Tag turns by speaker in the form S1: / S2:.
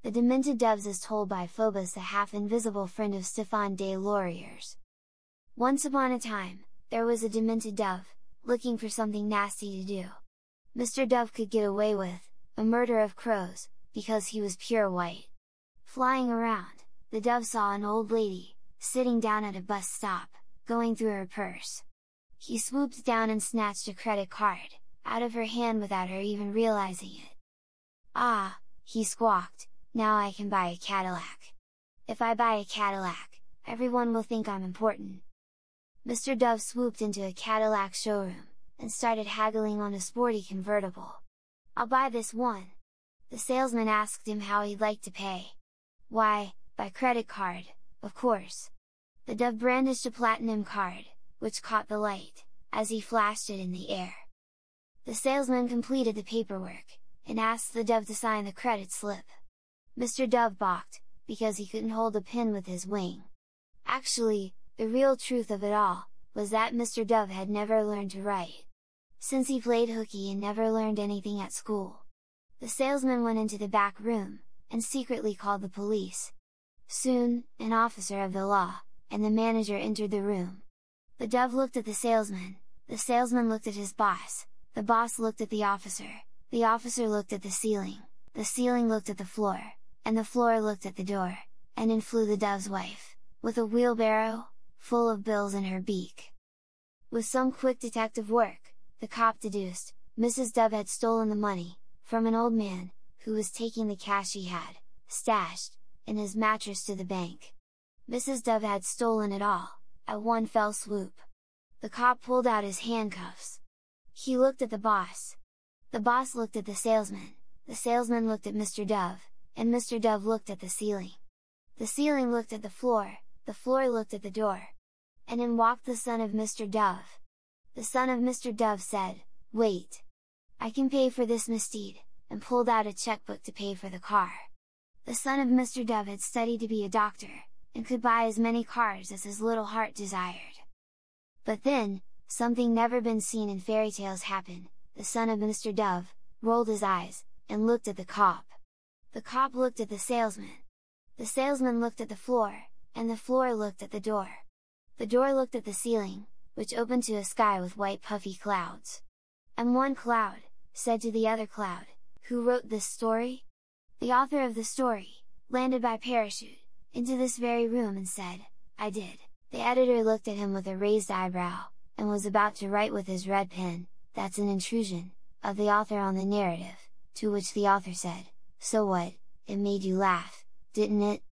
S1: The Demented Doves is told by Phobos, the half-invisible friend of Stéphane des Lauriers. Once upon a time, there was a demented dove, looking for something nasty to do. Mr. Dove could get away with a murder of crows, because he was pure white. Flying around, the dove saw an old lady, sitting down at a bus stop, going through her purse. He swooped down and snatched a credit card out of her hand without her even realizing it. "Ah," he squawked, "now I can buy a Cadillac! If I buy a Cadillac, everyone will think I'm important." Mr. Dove swooped into a Cadillac showroom, and started haggling on a sporty convertible. "I'll buy this one!" The salesman asked him how he'd like to pay. "Why, by credit card, of course." The dove brandished a platinum card, which caught the light, as he flashed it in the air. The salesman completed the paperwork, and asked the dove to sign the credit slip. Mr. Dove balked, because he couldn't hold a pen with his wing. Actually, the real truth of it all, was that Mr. Dove had never learned to write. Since he played hooky and never learned anything at school. The salesman went into the back room, and secretly called the police. Soon, an officer of the law, and the manager entered the room. The dove looked at the salesman looked at his boss, the boss looked at the officer looked at the ceiling looked at the floor, and the floor looked at the door, and in flew the dove's wife, with a wheelbarrow, full of bills in her beak. With some quick detective work, the cop deduced, Mrs. Dove had stolen the money, from an old man, who was taking the cash he had, stashed, in his mattress to the bank. Mrs. Dove had stolen it all, at one fell swoop. The cop pulled out his handcuffs. He looked at the boss looked at the salesman looked at Mr. Dove, and Mr. Dove looked at the ceiling looked at the floor looked at the door. And in walked the son of Mr. Dove. The son of Mr. Dove said, "Wait! I can pay for this misdeed," and pulled out a checkbook to pay for the car. The son of Mr. Dove had studied to be a doctor, and could buy as many cars as his little heart desired. But then, something never been seen in fairy tales happened. The son of Mr. Dove rolled his eyes, and looked at the cop. The cop looked at the salesman looked at the floor, and the floor looked at the door. The door looked at the ceiling, which opened to a sky with white puffy clouds. And one cloud said to the other cloud, "Who wrote this story?" The author of the story landed by parachute into this very room and said, "I did." The editor looked at him with a raised eyebrow, and was about to write with his red pen, "That's an intrusion of the author on the narrative," to which the author said, "So what, it made you laugh, didn't it?"